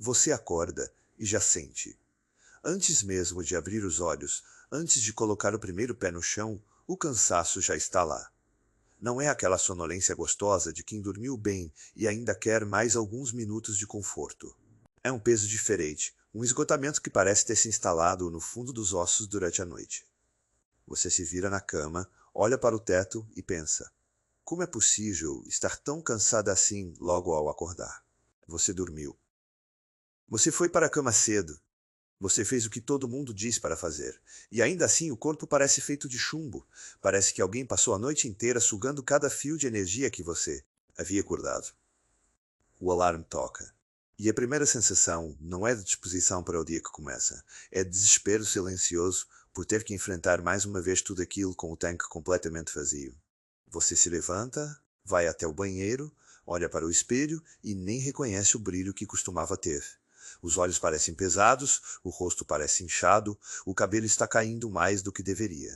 você acorda e já sente. Antes mesmo de abrir os olhos, antes de colocar o primeiro pé no chão, o cansaço já está lá. Não é aquela sonolência gostosa de quem dormiu bem e ainda quer mais alguns minutos de conforto. É um peso diferente, um esgotamento que parece ter se instalado no fundo dos ossos durante a noite. Você se vira na cama, olha para o teto e pensa: como é possível estar tão cansada assim logo ao acordar? Você dormiu. Você foi para a cama cedo. Você fez o que todo mundo diz para fazer. E ainda assim o corpo parece feito de chumbo. Parece que alguém passou a noite inteira sugando cada fio de energia que você havia acordado. O alarme toca. E a primeira sensação não é de disposição para o dia que começa. É de desespero silencioso por ter que enfrentar mais uma vez tudo aquilo com o tanque completamente vazio. Você se levanta, vai até o banheiro, olha para o espelho e nem reconhece o brilho que costumava ter. Os olhos parecem pesados, o rosto parece inchado, o cabelo está caindo mais do que deveria.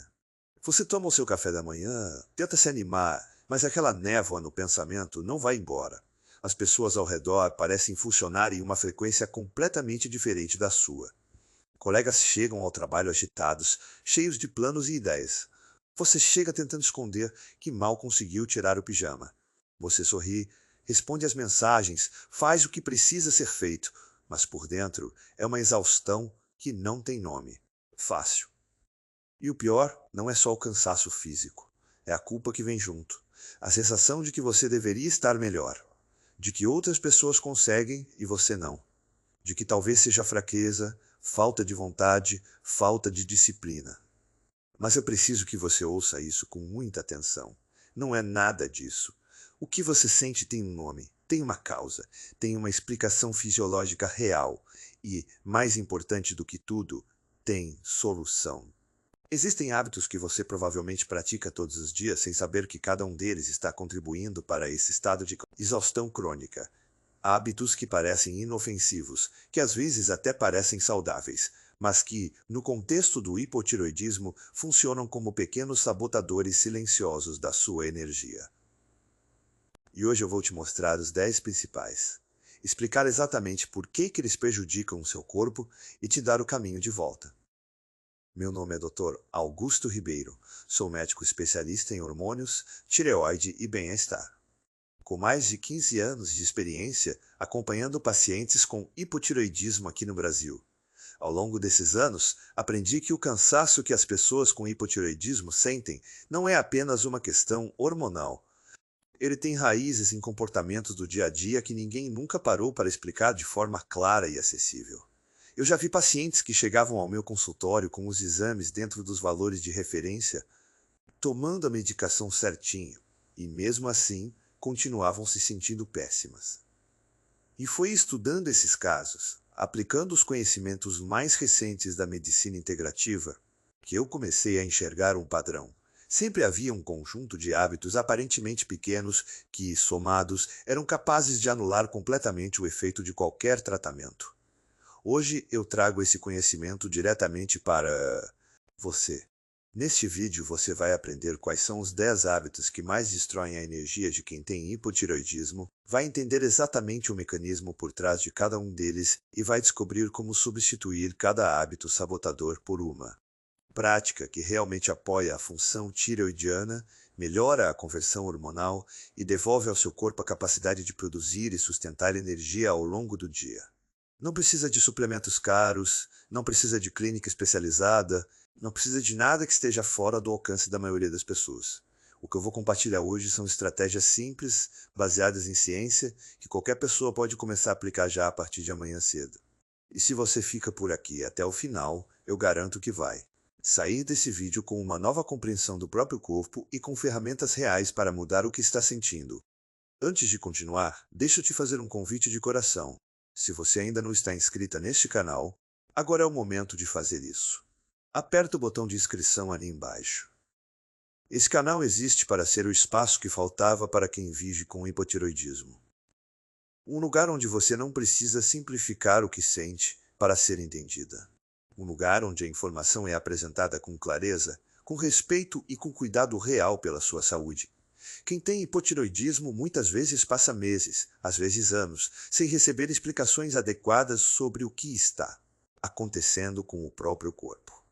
Você toma o seu café da manhã, tenta se animar, mas aquela névoa no pensamento não vai embora. As pessoas ao redor parecem funcionar em uma frequência completamente diferente da sua. Colegas chegam ao trabalho agitados, cheios de planos e ideias. Você chega tentando esconder que mal conseguiu tirar o pijama. Você sorri, responde às mensagens, faz o que precisa ser feito, mas por dentro é uma exaustão que não tem nome. Fácil. E o pior não é só o cansaço físico. É a culpa que vem junto. A sensação de que você deveria estar melhor. De que outras pessoas conseguem e você não. De que talvez seja fraqueza, falta de vontade, falta de disciplina. Mas eu preciso que você ouça isso com muita atenção. Não é nada disso. O que você sente tem um nome, tem uma causa, tem uma explicação fisiológica real e, mais importante do que tudo, tem solução. Existem hábitos que você provavelmente pratica todos os dias sem saber que cada um deles está contribuindo para esse estado de exaustão crônica. Hábitos que parecem inofensivos, que às vezes até parecem saudáveis, mas que, no contexto do hipotiroidismo, funcionam como pequenos sabotadores silenciosos da sua energia. E hoje eu vou te mostrar os 10 principais, explicar exatamente por que eles prejudicam o seu corpo e te dar o caminho de volta. Meu nome é Dr. Augusto Ribeiro, sou médico especialista em hormônios, tireoide e bem-estar. Com mais de 15 anos de experiência acompanhando pacientes com hipotireoidismo aqui no Brasil. Ao longo desses anos, aprendi que o cansaço que as pessoas com hipotireoidismo sentem não é apenas uma questão hormonal. Ele tem raízes em comportamentos do dia a dia que ninguém nunca parou para explicar de forma clara e acessível. Eu já vi pacientes que chegavam ao meu consultório com os exames dentro dos valores de referência, tomando a medicação certinho, e mesmo assim continuavam se sentindo péssimas. E foi estudando esses casos, aplicando os conhecimentos mais recentes da medicina integrativa, que eu comecei a enxergar um padrão. Sempre havia um conjunto de hábitos aparentemente pequenos que, somados, eram capazes de anular completamente o efeito de qualquer tratamento. Hoje eu trago esse conhecimento diretamente para você. Neste vídeo você vai aprender quais são os 10 hábitos que mais destroem a energia de quem tem hipotireoidismo, vai entender exatamente o mecanismo por trás de cada um deles e vai descobrir como substituir cada hábito sabotador por uma prática que realmente apoia a função tireoidiana, melhora a conversão hormonal e devolve ao seu corpo a capacidade de produzir e sustentar energia ao longo do dia. Não precisa de suplementos caros, não precisa de clínica especializada, não precisa de nada que esteja fora do alcance da maioria das pessoas. O que eu vou compartilhar hoje são estratégias simples, baseadas em ciência, que qualquer pessoa pode começar a aplicar já a partir de amanhã cedo. E se você fica por aqui até o final, eu garanto que vai sair desse vídeo com uma nova compreensão do próprio corpo e com ferramentas reais para mudar o que está sentindo. Antes de continuar, deixa eu te fazer um convite de coração. Se você ainda não está inscrita neste canal, agora é o momento de fazer isso. Aperta o botão de inscrição ali embaixo. Esse canal existe para ser o espaço que faltava para quem vive com hipotireoidismo. Um lugar onde você não precisa simplificar o que sente para ser entendida. Um lugar onde a informação é apresentada com clareza, com respeito e com cuidado real pela sua saúde. Quem tem hipotireoidismo muitas vezes passa meses, às vezes anos, sem receber explicações adequadas sobre o que está acontecendo com o próprio corpo.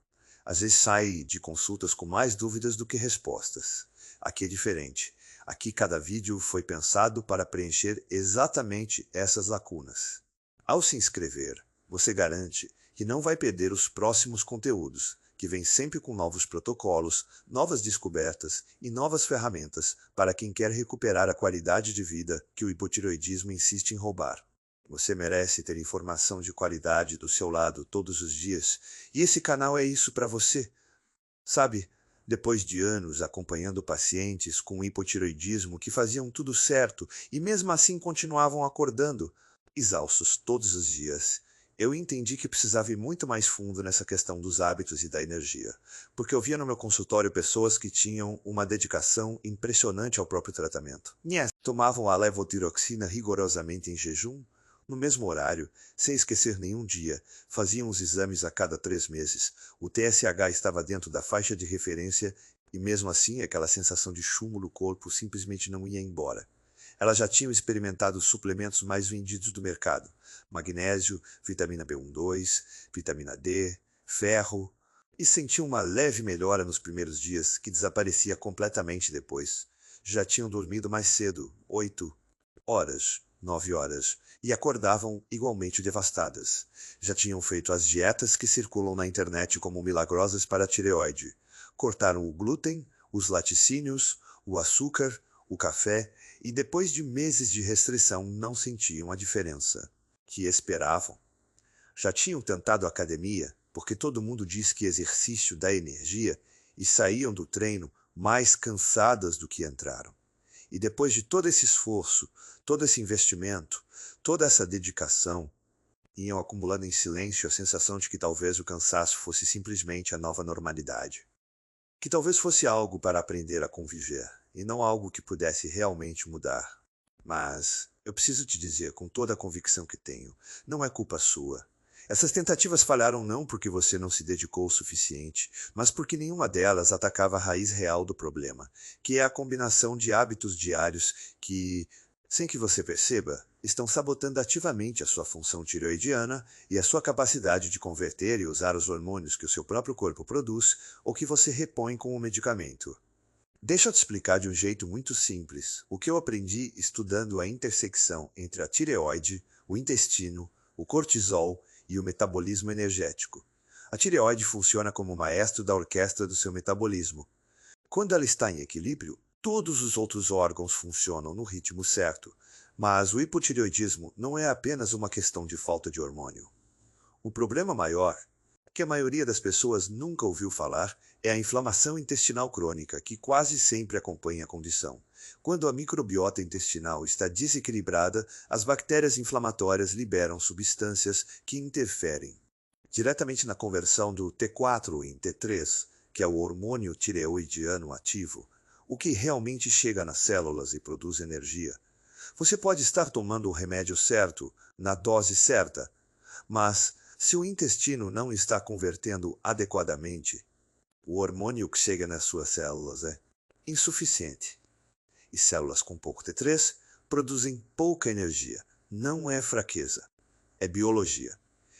Às vezes sai de consultas com mais dúvidas do que respostas. Aqui é diferente. Aqui cada vídeo foi pensado para preencher exatamente essas lacunas. Ao se inscrever, você garante que não vai perder os próximos conteúdos, que vêm sempre com novos protocolos, novas descobertas e novas ferramentas para quem quer recuperar a qualidade de vida que o hipotireoidismo insiste em roubar. Você merece ter informação de qualidade do seu lado todos os dias, e esse canal é isso para você. Sabe, depois de anos acompanhando pacientes com hipotireoidismo que faziam tudo certo e mesmo assim continuavam acordando, exaustos todos os dias, eu entendi que precisava ir muito mais fundo nessa questão dos hábitos e da energia, porque eu via no meu consultório pessoas que tinham uma dedicação impressionante ao próprio tratamento. Tomavam a levotiroxina rigorosamente em jejum, no mesmo horário, sem esquecer nenhum dia, faziam os exames a cada 3 meses, o TSH estava dentro da faixa de referência e mesmo assim aquela sensação de chumbo no corpo simplesmente não ia embora. Elas já tinham experimentado os suplementos mais vendidos do mercado: magnésio, vitamina B12, vitamina D, ferro, e sentiam uma leve melhora nos primeiros dias, que desaparecia completamente depois. Já tinham dormido mais cedo, 8 horas, 9 horas, e acordavam igualmente devastadas. Já tinham feito as dietas que circulam na internet como milagrosas para a tireoide. Cortaram o glúten, os laticínios, o açúcar, o café, e depois de meses de restrição não sentiam a diferença que esperavam. Já tinham tentado a academia, porque todo mundo diz que exercício dá energia, e saíam do treino mais cansadas do que entraram. E depois de todo esse esforço, todo esse investimento, toda essa dedicação, iam acumulando em silêncio a sensação de que talvez o cansaço fosse simplesmente a nova normalidade. Que talvez fosse algo para aprender a conviver, e não algo que pudesse realmente mudar. Mas eu preciso te dizer com toda a convicção que tenho, não é culpa sua. Essas tentativas falharam não porque você não se dedicou o suficiente, mas porque nenhuma delas atacava a raiz real do problema, que é a combinação de hábitos diários que, sem que você perceba, estão sabotando ativamente a sua função tireoidiana e a sua capacidade de converter e usar os hormônios que o seu próprio corpo produz ou que você repõe com o medicamento. Deixa eu te explicar de um jeito muito simples o que eu aprendi estudando a intersecção entre a tireoide, o intestino, o cortisol e o metabolismo energético. A tireoide funciona como o maestro da orquestra do seu metabolismo. Quando ela está em equilíbrio, todos os outros órgãos funcionam no ritmo certo. Mas o hipotireoidismo não é apenas uma questão de falta de hormônio. O problema maior, que a maioria das pessoas nunca ouviu falar, é a inflamação intestinal crônica, que quase sempre acompanha a condição. Quando a microbiota intestinal está desequilibrada, as bactérias inflamatórias liberam substâncias que interferem diretamente na conversão do T4 em T3, que é o hormônio tireoidiano ativo, o que realmente chega nas células e produz energia. Você pode estar tomando o remédio certo, na dose certa, mas se o intestino não está convertendo adequadamente, o hormônio que chega nas suas células é insuficiente. E células com pouco T3 produzem pouca energia. Não é fraqueza, é biologia.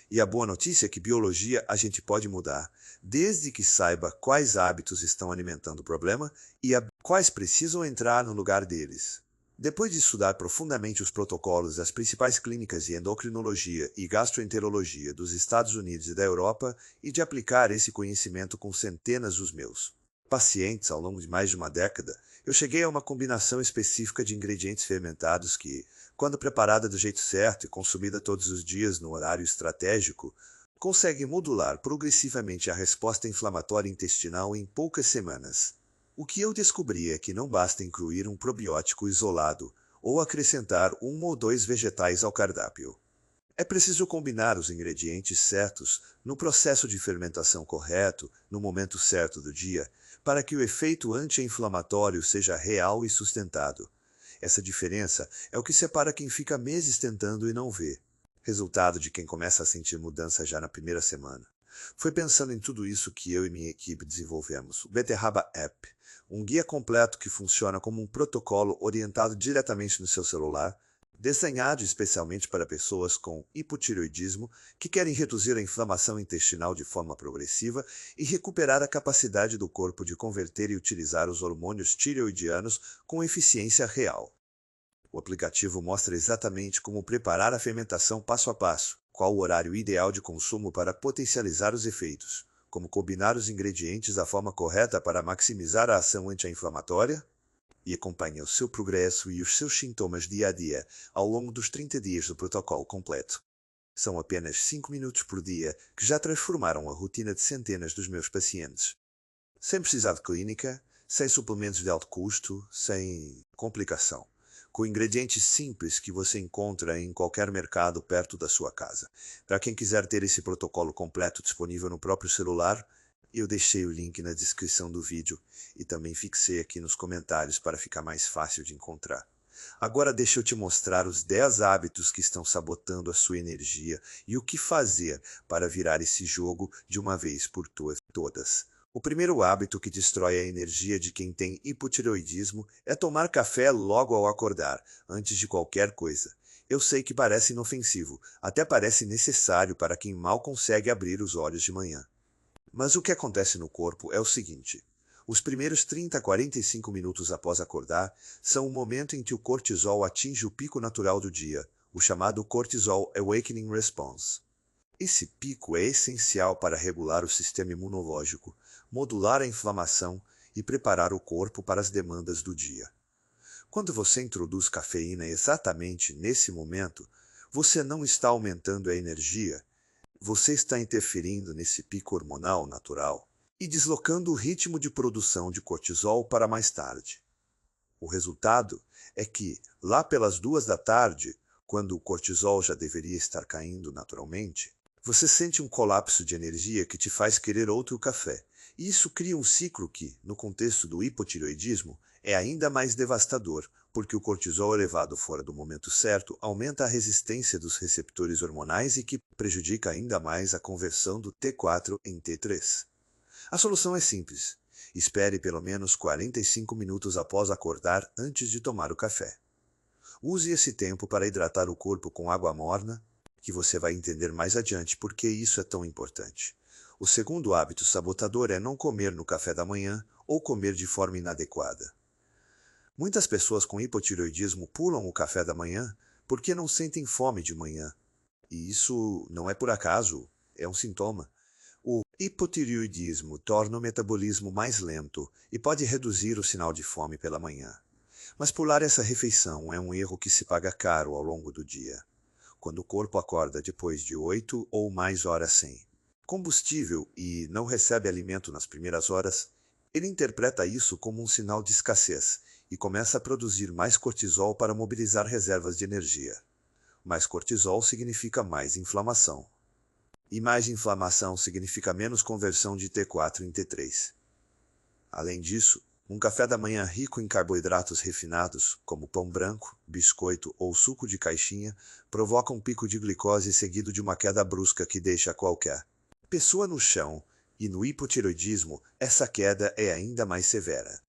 E a boa notícia é que biologia a gente pode mudar, desde que saiba quais hábitos estão alimentando o problema e quais precisam entrar no lugar deles. Depois de estudar profundamente os protocolos das principais clínicas de endocrinologia e gastroenterologia dos Estados Unidos e da Europa e de aplicar esse conhecimento com centenas dos meus pacientes ao longo de mais de uma década, eu cheguei a uma combinação específica de ingredientes fermentados que, quando preparada do jeito certo e consumida todos os dias no horário estratégico, consegue modular progressivamente a resposta inflamatória intestinal em poucas semanas. O que eu descobri é que não basta incluir um probiótico isolado ou acrescentar 1 ou 2 vegetais ao cardápio. É preciso combinar os ingredientes certos no processo de fermentação correto, no momento certo do dia, para que o efeito anti-inflamatório seja real e sustentado. Essa diferença é o que separa quem fica meses tentando e não vê. Resultado de quem começa a sentir mudança já na primeira semana. Foi pensando em tudo isso que eu e minha equipe desenvolvemos o Beterraba App, um guia completo que funciona como um protocolo orientado diretamente no seu celular, desenhado especialmente para pessoas com hipotireoidismo que querem reduzir a inflamação intestinal de forma progressiva e recuperar a capacidade do corpo de converter e utilizar os hormônios tireoidianos com eficiência real. O aplicativo mostra exatamente como preparar a fermentação passo a passo, qual o horário ideal de consumo para potencializar os efeitos, como combinar os ingredientes da forma correta para maximizar a ação anti-inflamatória, e acompanha o seu progresso e os seus sintomas dia a dia ao longo dos 30 dias do protocolo completo. São apenas 5 minutos por dia que já transformaram a rotina de centenas dos meus pacientes. Sem precisar de clínica, sem suplementos de alto custo, sem complicação. Com ingredientes simples que você encontra em qualquer mercado perto da sua casa. Para quem quiser ter esse protocolo completo disponível no próprio celular, eu deixei o link na descrição do vídeo e também fixei aqui nos comentários para ficar mais fácil de encontrar. Agora deixa eu te mostrar os 10 hábitos que estão sabotando a sua energia e o que fazer para virar esse jogo de uma vez por todas. O primeiro hábito que destrói a energia de quem tem hipotireoidismo é tomar café logo ao acordar, antes de qualquer coisa. Eu sei que parece inofensivo, até parece necessário para quem mal consegue abrir os olhos de manhã. Mas o que acontece no corpo é o seguinte: os primeiros 30 a 45 minutos após acordar são o momento em que o cortisol atinge o pico natural do dia, o chamado Cortisol Awakening Response. Esse pico é essencial para regular o sistema imunológico, modular a inflamação e preparar o corpo para as demandas do dia. Quando você introduz cafeína exatamente nesse momento, você não está aumentando a energia, você está interferindo nesse pico hormonal natural e deslocando o ritmo de produção de cortisol para mais tarde. O resultado é que, lá pelas 2 da tarde, quando o cortisol já deveria estar caindo naturalmente, você sente um colapso de energia que te faz querer outro café. E isso cria um ciclo que, no contexto do hipotireoidismo, é ainda mais devastador, porque o cortisol elevado fora do momento certo aumenta a resistência dos receptores hormonais e que prejudica ainda mais a conversão do T4 em T3. A solução é simples. Espere pelo menos 45 minutos após acordar antes de tomar o café. Use esse tempo para hidratar o corpo com água morna, que você vai entender mais adiante por que isso é tão importante. O segundo hábito sabotador é não comer no café da manhã ou comer de forma inadequada. Muitas pessoas com hipotireoidismo pulam o café da manhã porque não sentem fome de manhã. E isso não é por acaso, é um sintoma. O hipotireoidismo torna o metabolismo mais lento e pode reduzir o sinal de fome pela manhã. Mas pular essa refeição é um erro que se paga caro ao longo do dia, quando o corpo acorda depois de 8 ou mais horas sem combustível e não recebe alimento nas primeiras horas, ele interpreta isso como um sinal de escassez e começa a produzir mais cortisol para mobilizar reservas de energia. Mais cortisol significa mais inflamação. E mais inflamação significa menos conversão de T4 em T3. Além disso, um café da manhã rico em carboidratos refinados, como pão branco, biscoito ou suco de caixinha, provoca um pico de glicose seguido de uma queda brusca que deixa qualquer pessoa no chão, e no hipotireoidismo essa queda é ainda mais severa.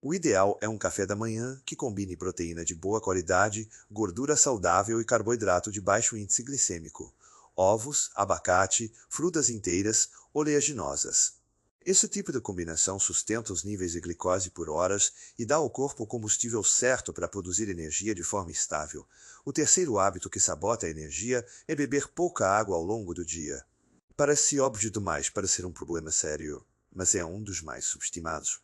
O ideal é um café da manhã que combine proteína de boa qualidade, gordura saudável e carboidrato de baixo índice glicêmico, ovos, abacate, frutas inteiras, oleaginosas. Esse tipo de combinação sustenta os níveis de glicose por horas e dá ao corpo o combustível certo para produzir energia de forma estável. O terceiro hábito que sabota a energia é beber pouca água ao longo do dia. Parece óbvio demais para ser um problema sério, mas é um dos mais subestimados.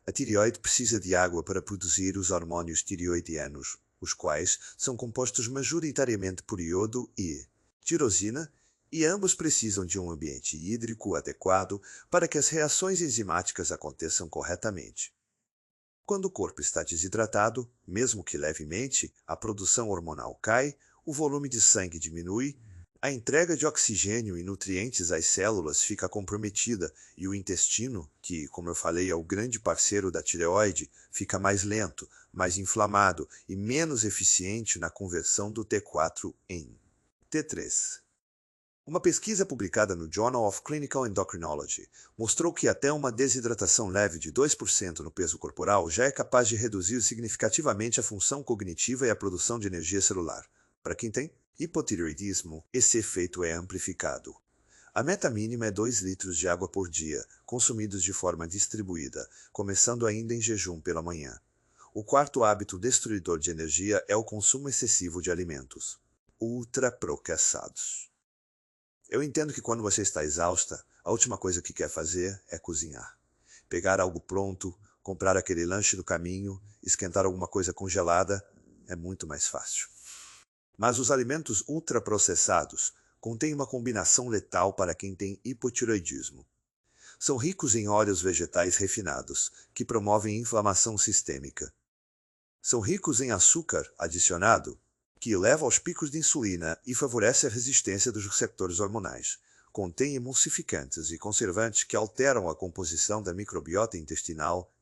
A tireoide precisa de água para produzir os hormônios tireoidianos, os quais são compostos majoritariamente por iodo e tirosina, e ambos precisam de um ambiente hídrico adequado para que as reações enzimáticas aconteçam corretamente. Quando o corpo está desidratado, mesmo que levemente, a produção hormonal cai, o volume de sangue diminui, a entrega de oxigênio e nutrientes às células fica comprometida e o intestino, que, como eu falei, é o grande parceiro da tireoide, fica mais lento, mais inflamado e menos eficiente na conversão do T4 em T3. Uma pesquisa publicada no Journal of Clinical Endocrinology mostrou que até uma desidratação leve de 2% no peso corporal já é capaz de reduzir significativamente a função cognitiva e a produção de energia celular. Para quem tem hipotireoidismo, esse efeito é amplificado. A meta mínima é 2 litros de água por dia, consumidos de forma distribuída, começando ainda em jejum pela manhã. O quarto hábito destruidor de energia é o consumo excessivo de alimentos ultraprocessados. Eu entendo que quando você está exausta, a última coisa que quer fazer é cozinhar. Pegar algo pronto, comprar aquele lanche do caminho, esquentar alguma coisa congelada, é muito mais fácil. Mas os alimentos ultraprocessados contêm uma combinação letal para quem tem hipotireoidismo. São ricos em óleos vegetais refinados, que promovem inflamação sistêmica. São ricos em açúcar adicionado, que leva aos picos de insulina e favorece a resistência dos receptores hormonais. Contém emulsificantes e conservantes que alteram a composição da microbiota intestinal,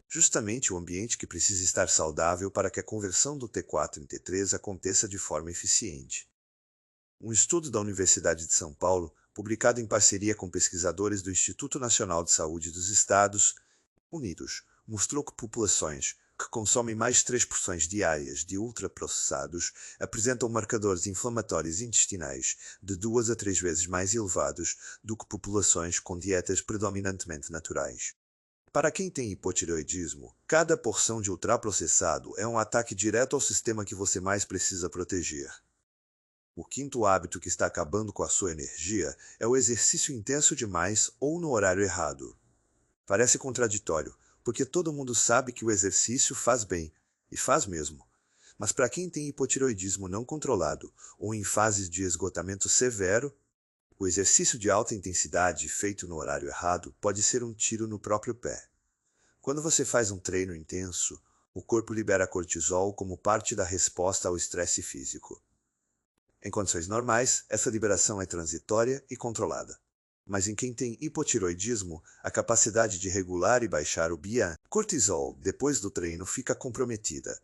justamente o ambiente que precisa estar saudável para que a conversão do T4 em T3 aconteça de forma eficiente. Um estudo da Universidade de São Paulo, publicado em parceria com pesquisadores do Instituto Nacional de Saúde dos Estados Unidos, mostrou que populações que consomem mais 3 porções diárias de ultraprocessados apresentam marcadores inflamatórios intestinais de 2 a 3 vezes mais elevados do que populações com dietas predominantemente naturais. Para quem tem hipotireoidismo, cada porção de ultraprocessado é um ataque direto ao sistema que você mais precisa proteger. O quinto hábito que está acabando com a sua energia é o exercício intenso demais ou no horário errado. Parece contraditório, porque todo mundo sabe que o exercício faz bem, e faz mesmo. Mas para quem tem hipotireoidismo não controlado ou em fases de esgotamento severo, o exercício de alta intensidade feito no horário errado pode ser um tiro no próprio pé. Quando você faz um treino intenso, o corpo libera cortisol como parte da resposta ao estresse físico. Em condições normais, essa liberação é transitória e controlada. Mas em quem tem hipotireoidismo, a capacidade de regular e baixar o cortisol depois do treino fica comprometida.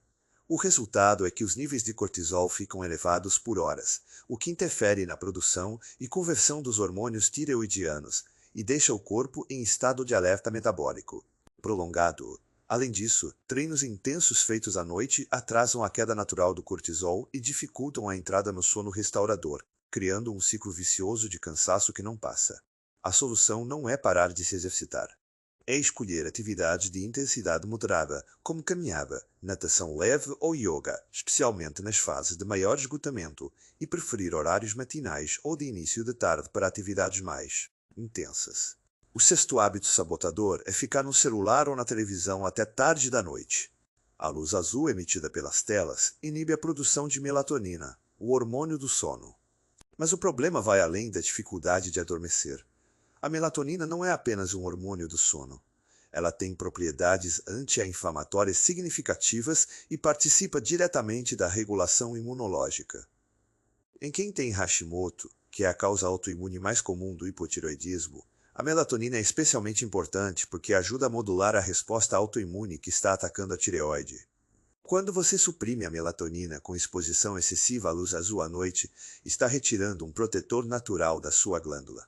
O resultado é que os níveis de cortisol ficam elevados por horas, o que interfere na produção e conversão dos hormônios tireoidianos e deixa o corpo em estado de alerta metabólico prolongado. Além disso, treinos intensos feitos à noite atrasam a queda natural do cortisol e dificultam a entrada no sono restaurador, criando um ciclo vicioso de cansaço que não passa. A solução não é parar de se exercitar. É escolher atividades de intensidade moderada, como caminhada, natação leve ou yoga, especialmente nas fases de maior esgotamento, e preferir horários matinais ou de início de tarde para atividades mais intensas. O sexto hábito sabotador é ficar no celular ou na televisão até tarde da noite. A luz azul emitida pelas telas inibe a produção de melatonina, o hormônio do sono. Mas o problema vai além da dificuldade de adormecer. A melatonina não é apenas um hormônio do sono. Ela tem propriedades anti-inflamatórias significativas e participa diretamente da regulação imunológica. Em quem tem Hashimoto, que é a causa autoimune mais comum do hipotireoidismo, a melatonina é especialmente importante porque ajuda a modular a resposta autoimune que está atacando a tireoide. Quando você suprime a melatonina com exposição excessiva à luz azul à noite, está retirando um protetor natural da sua glândula.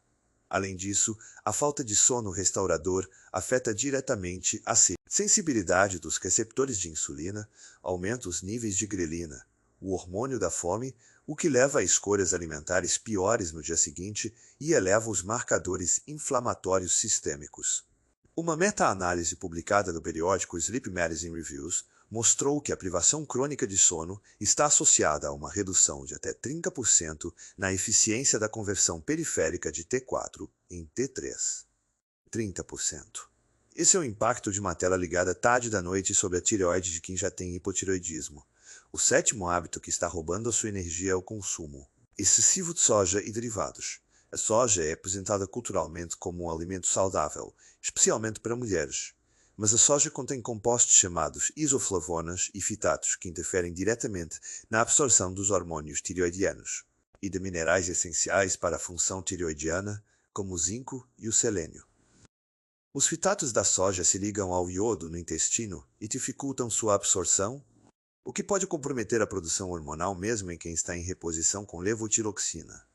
Além disso, a falta de sono restaurador afeta diretamente a sensibilidade dos receptores de insulina, aumenta os níveis de grelina, o hormônio da fome, o que leva a escolhas alimentares piores no dia seguinte e eleva os marcadores inflamatórios sistêmicos. Uma meta-análise publicada no periódico Sleep Medicine Reviews mostrou que a privação crônica de sono está associada a uma redução de até 30% na eficiência da conversão periférica de T4 em T3. 30%. Esse é o impacto de uma tela ligada tarde da noite sobre a tireoide de quem já tem hipotireoidismo. O sétimo hábito que está roubando a sua energia é o consumo excessivo de soja e derivados. A soja é apresentada culturalmente como um alimento saudável, especialmente para mulheres. Mas a soja contém compostos chamados isoflavonas e fitatos que interferem diretamente na absorção dos hormônios tireoidianos e de minerais essenciais para a função tireoidiana, como o zinco e o selênio. Os fitatos da soja se ligam ao iodo no intestino e dificultam sua absorção, o que pode comprometer a produção hormonal mesmo em quem está em reposição com levotiroxina.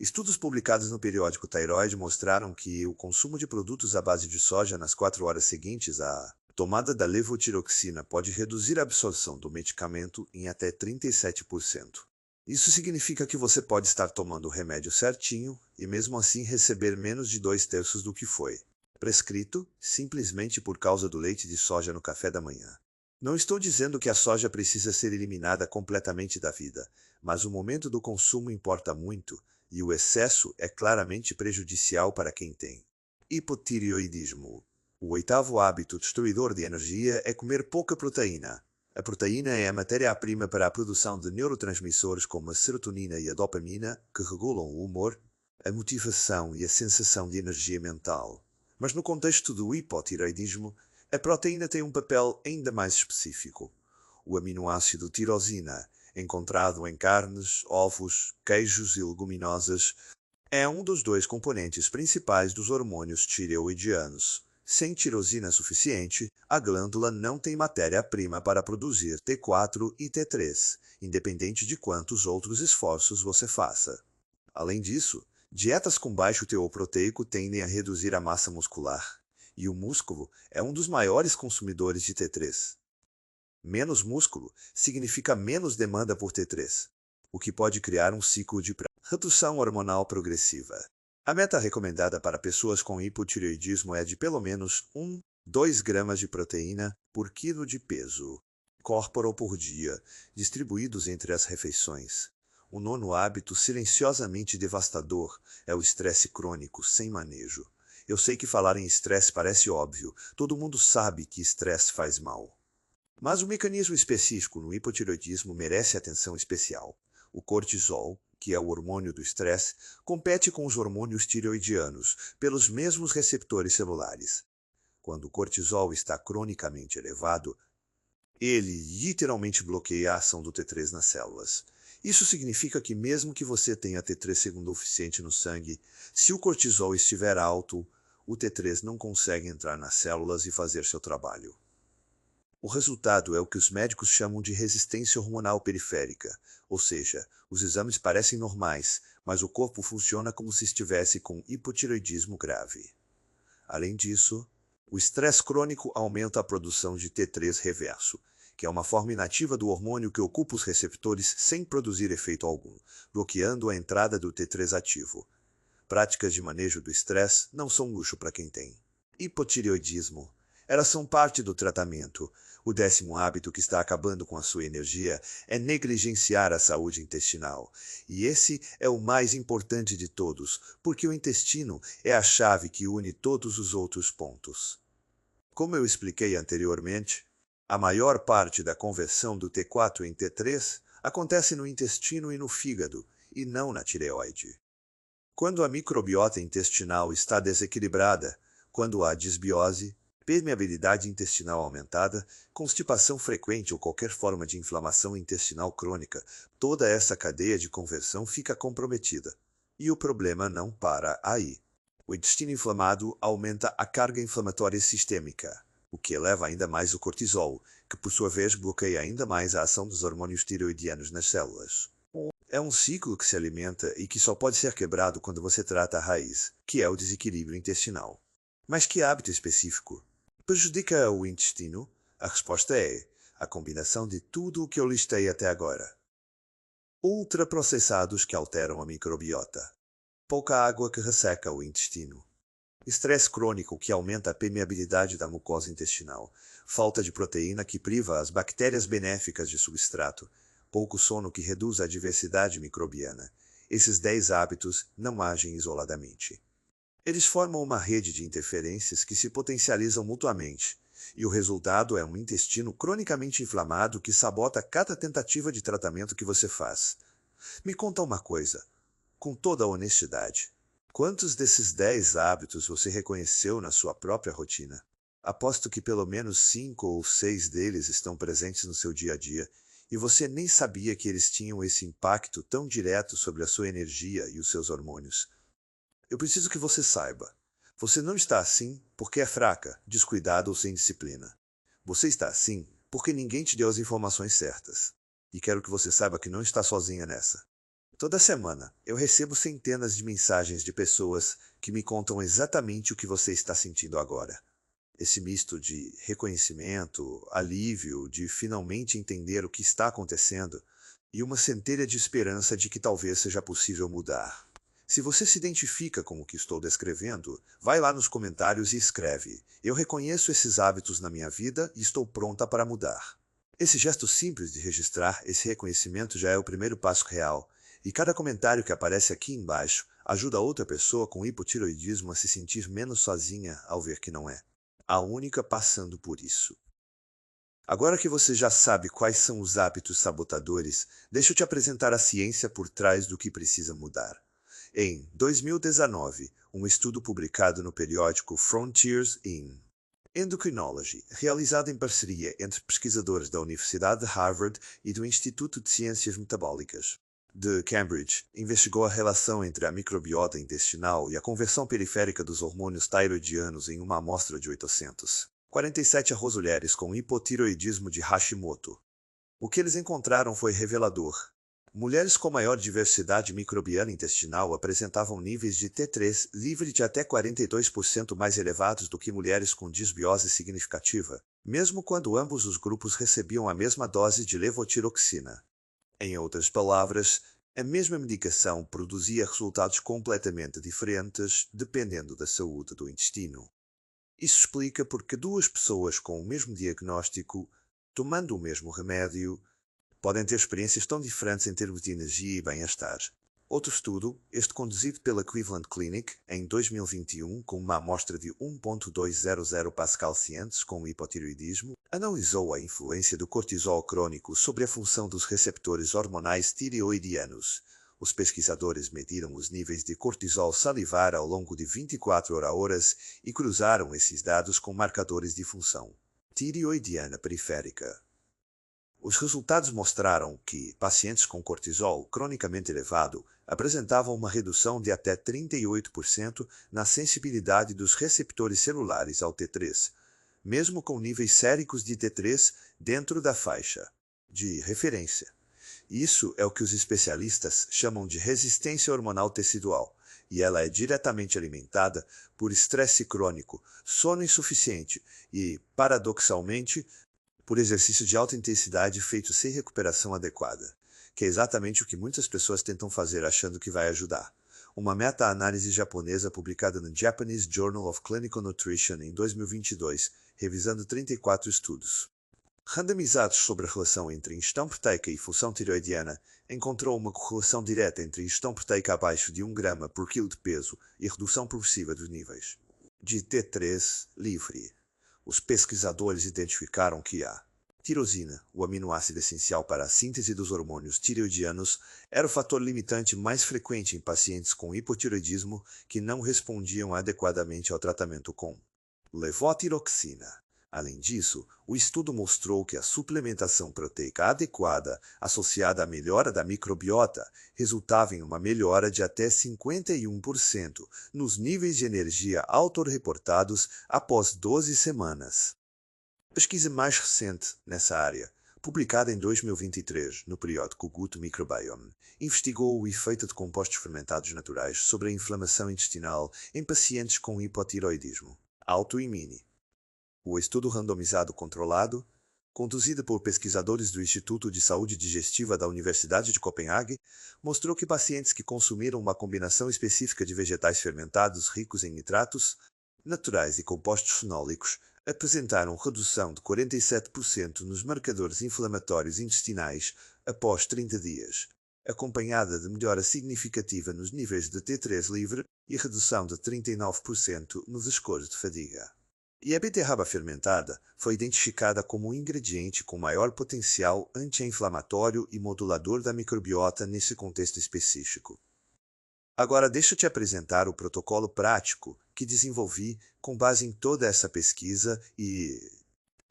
Estudos publicados no periódico Thyroid mostraram que o consumo de produtos à base de soja nas 4 horas seguintes à tomada da levotiroxina pode reduzir a absorção do medicamento em até 37%. Isso significa que você pode estar tomando o remédio certinho e mesmo assim receber menos de 2/3 do que foi prescrito, simplesmente por causa do leite de soja no café da manhã. Não estou dizendo que a soja precisa ser eliminada completamente da vida, mas o momento do consumo importa muito, e o excesso é claramente prejudicial para quem tem hipotireoidismo. O oitavo hábito destruidor de energia é comer pouca proteína. A proteína é a matéria-prima para a produção de neurotransmissores como a serotonina e a dopamina, que regulam o humor, a motivação e a sensação de energia mental. Mas no contexto do hipotireoidismo, a proteína tem um papel ainda mais específico. O aminoácido tirosina, encontrado em carnes, ovos, queijos e leguminosas, é um dos 2 componentes principais dos hormônios tireoidianos. Sem tirosina suficiente, a glândula não tem matéria-prima para produzir T4 e T3, independente de quantos outros esforços você faça. Além disso, dietas com baixo teor proteico tendem a reduzir a massa muscular, e o músculo é um dos maiores consumidores de T3. Menos músculo significa menos demanda por T3, o que pode criar um ciclo de redução hormonal progressiva. A meta recomendada para pessoas com hipotireoidismo é de pelo menos 2 gramas de proteína por quilo de peso corporal por dia, distribuídos entre as refeições. O nono hábito silenciosamente devastador é o estresse crônico sem manejo. Eu sei que falar em estresse parece óbvio, todo mundo sabe que estresse faz mal. Mas o mecanismo específico no hipotireoidismo merece atenção especial. O cortisol, que é o hormônio do estresse, compete com os hormônios tireoidianos pelos mesmos receptores celulares. Quando o cortisol está cronicamente elevado, ele literalmente bloqueia a ação do T3 nas células. Isso significa que mesmo que você tenha T3 segundo oficiente no sangue, se o cortisol estiver alto, o T3 não consegue entrar nas células e fazer seu trabalho. O resultado é o que os médicos chamam de resistência hormonal periférica, ou seja, os exames parecem normais, mas o corpo funciona como se estivesse com hipotireoidismo grave. Além disso, o estresse crônico aumenta a produção de T3 reverso, que é uma forma inativa do hormônio que ocupa os receptores sem produzir efeito algum, bloqueando a entrada do T3 ativo. Práticas de manejo do estresse não são luxo para quem tem hipotireoidismo. Elas são parte do tratamento. O 10º hábito que está acabando com a sua energia é negligenciar a saúde intestinal. E esse é o mais importante de todos, porque o intestino é a chave que une todos os outros pontos. Como eu expliquei anteriormente, a maior parte da conversão do T4 em T3 acontece no intestino e no fígado, e não na tireoide. Quando a microbiota intestinal está desequilibrada, quando há disbiose, permeabilidade intestinal aumentada, constipação frequente ou qualquer forma de inflamação intestinal crônica, toda essa cadeia de conversão fica comprometida. E o problema não para aí. O intestino inflamado aumenta a carga inflamatória sistêmica, o que eleva ainda mais o cortisol, que por sua vez bloqueia ainda mais a ação dos hormônios tireoidianos nas células. É um ciclo que se alimenta e que só pode ser quebrado quando você trata a raiz, que é o desequilíbrio intestinal. Mas que hábito específico prejudica o intestino? A resposta é a combinação de tudo o que eu listei até agora. Ultraprocessados que alteram a microbiota. Pouca água que resseca o intestino. Estresse crônico que aumenta a permeabilidade da mucosa intestinal. Falta de proteína que priva as bactérias benéficas de substrato. Pouco sono que reduz a diversidade microbiana. Esses 10 hábitos não agem isoladamente. Eles formam uma rede de interferências que se potencializam mutuamente, e o resultado é um intestino cronicamente inflamado que sabota cada tentativa de tratamento que você faz. Me conta uma coisa, com toda a honestidade. Quantos desses 10 hábitos você reconheceu na sua própria rotina? Aposto que pelo menos 5 ou 6 deles estão presentes no seu dia a dia, e você nem sabia que eles tinham esse impacto tão direto sobre a sua energia e os seus hormônios. Eu preciso que você saiba. Você não está assim porque é fraca, descuidada ou sem disciplina. Você está assim porque ninguém te deu as informações certas. E quero que você saiba que não está sozinha nessa. Toda semana, eu recebo centenas de mensagens de pessoas que me contam exatamente o que você está sentindo agora. Esse misto de reconhecimento, alívio, de finalmente entender o que está acontecendo e uma centelha de esperança de que talvez seja possível mudar. Se você se identifica com o que estou descrevendo, vai lá nos comentários e escreve: Eu reconheço esses hábitos na minha vida e estou pronta para mudar. Esse gesto simples de registrar esse reconhecimento já é o primeiro passo real, e cada comentário que aparece aqui embaixo ajuda outra pessoa com hipotiroidismo a se sentir menos sozinha ao ver que não é a única passando por isso. Agora que você já sabe quais são os hábitos sabotadores, deixa eu te apresentar a ciência por trás do que precisa mudar. Em 2019, um estudo publicado no periódico Frontiers in Endocrinology, realizado em parceria entre pesquisadores da Universidade de Harvard e do Instituto de Ciências Metabólicas de Cambridge, investigou a relação entre a microbiota intestinal e a conversão periférica dos hormônios tiroidianos em uma amostra de 847 mulheres com hipotiroidismo de Hashimoto. O que eles encontraram foi revelador. Mulheres com maior diversidade microbiana intestinal apresentavam níveis de T3 livre de até 42% mais elevados do que mulheres com disbiose significativa, mesmo quando ambos os grupos recebiam a mesma dose de levotiroxina. Em outras palavras, a mesma medicação produzia resultados completamente diferentes dependendo da saúde do intestino. Isso explica porque duas pessoas com o mesmo diagnóstico, tomando o mesmo remédio, podem ter experiências tão diferentes em termos de energia e bem-estar. Outro estudo, este conduzido pela Cleveland Clinic em 2021, com uma amostra de 1.200 pascal-cientes com hipotireoidismo, analisou a influência do cortisol crônico sobre a função dos receptores hormonais tireoidianos. Os pesquisadores mediram os níveis de cortisol salivar ao longo de 24 horas e cruzaram esses dados com marcadores de função tireoidiana periférica. Os resultados mostraram que pacientes com cortisol cronicamente elevado apresentavam uma redução de até 38% na sensibilidade dos receptores celulares ao T3, mesmo com níveis séricos de T3 dentro da faixa de referência. Isso é o que os especialistas chamam de resistência hormonal tecidual, e ela é diretamente alimentada por estresse crônico, sono insuficiente e, paradoxalmente, por exercício de alta intensidade feito sem recuperação adequada, que é exatamente o que muitas pessoas tentam fazer achando que vai ajudar. Uma meta-análise japonesa publicada no Japanese Journal of Clinical Nutrition em 2022, revisando 34 estudos randomizados sobre a relação entre ingestão proteica e função tireoidiana, encontrou uma correlação direta entre ingestão proteica abaixo de 1 grama por quilo de peso e redução progressiva dos níveis de T3 livre. Os pesquisadores identificaram que a tirosina, o aminoácido essencial para a síntese dos hormônios tireoidianos, era o fator limitante mais frequente em pacientes com hipotireoidismo que não respondiam adequadamente ao tratamento com levotiroxina. Além disso, o estudo mostrou que a suplementação proteica adequada, associada à melhora da microbiota, resultava em uma melhora de até 51% nos níveis de energia autorreportados após 12 semanas. Pesquisa mais recente nessa área, publicada em 2023 no periódico Gut Microbiome, investigou o efeito de compostos fermentados naturais sobre a inflamação intestinal em pacientes com hipotiroidismo autoimune. O estudo randomizado controlado, conduzido por pesquisadores do Instituto de Saúde Digestiva da Universidade de Copenhague, mostrou que pacientes que consumiram uma combinação específica de vegetais fermentados ricos em nitratos naturais e compostos fenólicos apresentaram redução de 47% nos marcadores inflamatórios intestinais após 30 dias, acompanhada de melhora significativa nos níveis de T3 livre e redução de 39% nos scores de fadiga. E a beterraba fermentada foi identificada como um ingrediente com maior potencial anti-inflamatório e modulador da microbiota nesse contexto específico. Agora deixa eu te apresentar o protocolo prático que desenvolvi com base em toda essa pesquisa e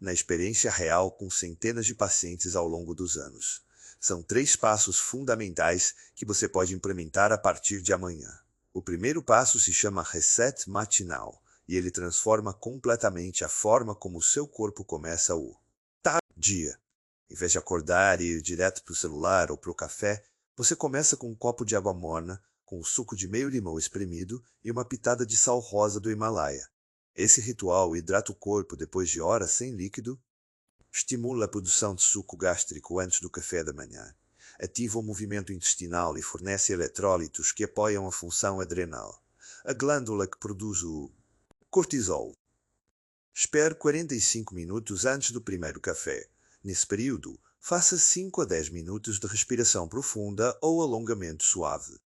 na experiência real com centenas de pacientes ao longo dos anos. São 3 passos fundamentais que você pode implementar a partir de amanhã. O primeiro passo se chama Reset Matinal, e ele transforma completamente a forma como o seu corpo começa o dia. Em vez de acordar e ir direto para o celular ou para o café, Você começa com um copo de água morna, com o suco de meio limão espremido e uma pitada de sal rosa do Himalaia. Esse ritual hidrata o corpo depois de horas sem líquido, estimula a produção de suco gástrico antes do café da manhã, ativa o movimento intestinal e fornece eletrólitos que apoiam a função adrenal, a glândula que produz o cortisol. Espere 45 minutos antes do primeiro café. Nesse período, faça 5 a 10 minutos de respiração profunda ou alongamento suave.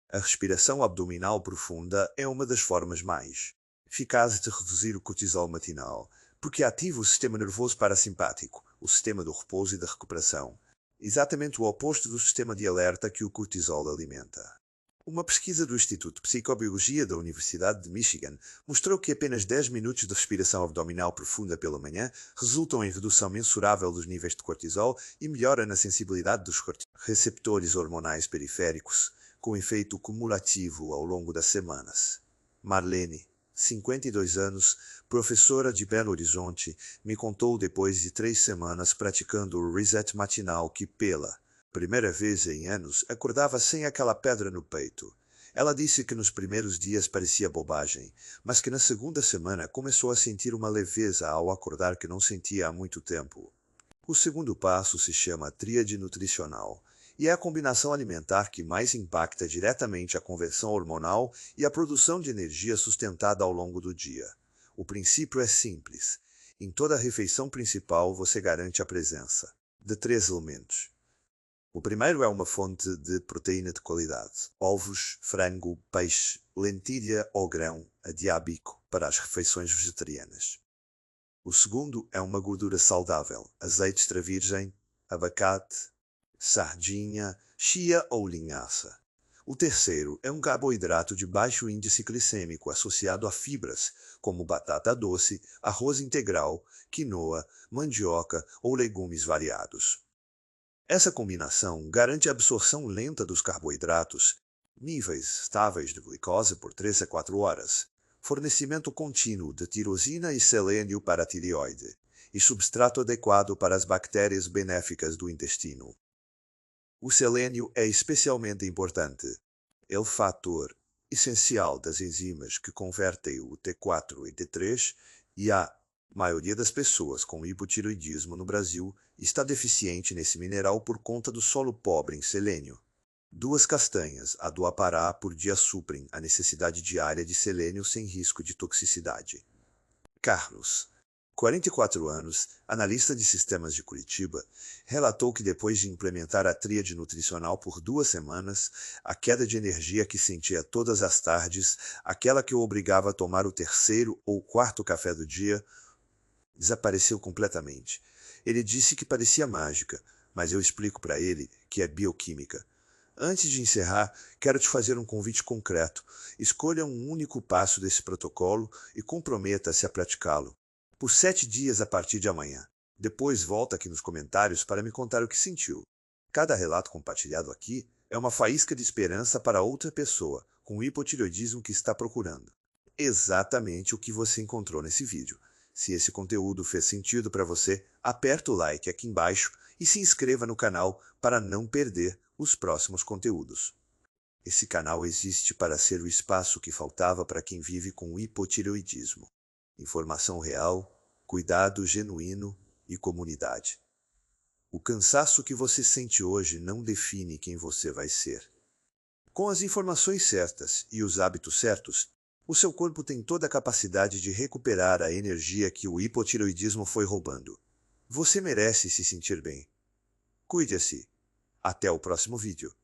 A respiração abdominal profunda é uma das formas mais eficazes de reduzir o cortisol matinal, porque ativa o sistema nervoso parasimpático, o sistema do repouso e da recuperação, exatamente o oposto do sistema de alerta que o cortisol alimenta. Uma pesquisa do Instituto de Psicobiologia da Universidade de Michigan mostrou que apenas 10 minutos de respiração abdominal profunda pela manhã resultam em redução mensurável dos níveis de cortisol e melhora na sensibilidade dos receptores hormonais periféricos, com efeito cumulativo ao longo das semanas. Marlene, 52 anos, professora de Belo Horizonte, me contou depois de 3 semanas praticando o reset matinal que, pela primeira vez em anos, acordava sem aquela pedra no peito. Ela disse que nos primeiros dias parecia bobagem, mas que na segunda semana começou a sentir uma leveza ao acordar que não sentia há muito tempo. O segundo passo se chama tríade nutricional, e é a combinação alimentar que mais impacta diretamente a conversão hormonal e a produção de energia sustentada ao longo do dia. O princípio é simples. Em toda a refeição principal você garante a presença de 3 elementos. O primeiro é uma fonte de proteína de qualidade: ovos, frango, peixe, lentilha ou grão a diábico para as refeições vegetarianas. O segundo é uma gordura saudável: azeite extra virgem, abacate, sardinha, chia ou linhaça. O terceiro é um carboidrato de baixo índice glicêmico associado a fibras, como batata doce, arroz integral, quinoa, mandioca ou legumes variados. Essa combinação garante a absorção lenta dos carboidratos, níveis estáveis de glicose por 3 a 4 horas, fornecimento contínuo de tirosina e selênio para a tireoide, e substrato adequado para as bactérias benéficas do intestino. O selênio é especialmente importante. É o fator essencial das enzimas que convertem o T4 em T3 e a maioria das pessoas com hipotireoidismo no Brasil está deficiente nesse mineral por conta do solo pobre em selênio. 2 castanhas a do Apará por dia suprem a necessidade diária de selênio sem risco de toxicidade. Carlos, 44 anos, analista de sistemas de Curitiba, relatou que depois de implementar a tríade nutricional por 2 semanas, a queda de energia que sentia todas as tardes, aquela que o obrigava a tomar o 3º ou 4º café do dia, desapareceu completamente. Ele disse que parecia mágica, mas eu explico para ele que é bioquímica. Antes de encerrar, quero te fazer um convite concreto. Escolha um único passo desse protocolo e comprometa-se a praticá-lo. Por 7 dias a partir de amanhã. Depois volta aqui nos comentários para me contar o que sentiu. Cada relato compartilhado aqui é uma faísca de esperança para outra pessoa com hipotireoidismo que está procurando exatamente o que você encontrou nesse vídeo. Se esse conteúdo fez sentido para você, aperta o like aqui embaixo e se inscreva no canal para não perder os próximos conteúdos. Esse canal existe para ser o espaço que faltava para quem vive com hipotireoidismo. Informação real, cuidado genuíno e comunidade. O cansaço que você sente hoje não define quem você vai ser. Com as informações certas e os hábitos certos, o seu corpo tem toda a capacidade de recuperar a energia que o hipotireoidismo foi roubando. Você merece se sentir bem. Cuide-se. Até o próximo vídeo.